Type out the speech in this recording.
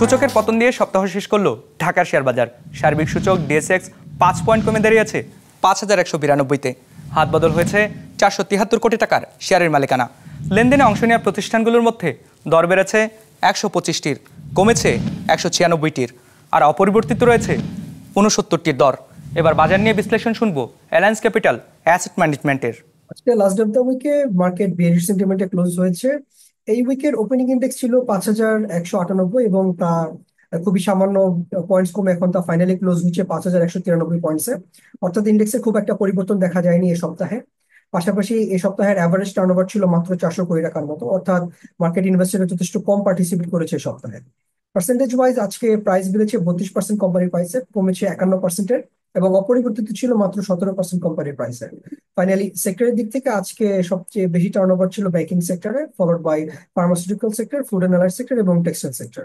সূচকের পতন দিয়ে সপ্তাহ শেষ করলো ঢাকার শেয়ার বাজার। সার্বিক সূচক ডিএসএক্স 5 পয়েন্ট কমে দাঁড়িয়েছে 5192-তে। হাত বদল হয়েছে 473 কোটি টাকার শেয়ারের মালিকানা। লেনদেনে অংশ নেওয়া প্রতিষ্ঠানগুলোর মধ্যে দর বেড়েছে 125টির, কমেছে 196টির, আর অপরিবর্তিত রয়েছে 69টির দর। এবার বাজার নিয়ে বিশ্লেষণ শুনবো অ্যালায়েন্স ক্যাপিটাল অ্যাসেট ম্যানেজমেন্টের। আজকে লাস্ট অফ দ্য উইকে মার্কেট বিয়ারিশ সেন্টিমেন্টে ক্লোজ হয়েছে। এই উইকের ওপেনিং ইন্ডেক্স ছিল 5198 এবং তা খুবই সামান্য পয়েন্টস কমে এখন তা ফাইনালি ক্লোজ হচ্ছে 5193 পয়েন্টসে। অর্থাৎ ইন্ডেক্সে খুব একটা পরিবর্তন দেখা যায়নি এই সপ্তাহে। পাশাপাশি এই সপ্তাহের অ্যাভারেজ টার্নওভার ছিল মাত্র 400 কোটি টাকার মতো, অর্থাৎ মার্কেট ইনভেস্টররা যথেষ্ট কম পার্টিসিপেট করেছে এই সপ্তাহে। পার্সেন্টেজ ওয়াইজ আজকে প্রাইস বেড়েছে 32% কোম্পানির প্রাইসে, কমেছে 51%-এর, এবং অপরিবর্তিত ছিল মাত্র 17% কোম্পানির প্রাইসে। ফাইনালি সেক্টরের দিক থেকে আজকে সবচেয়ে বেশি টার্নওভার ছিল ব্যাংকিং সেক্টরে, followed by pharmaceutical sector, food and allied sector এবং টেক্সটাইল সেক্টর।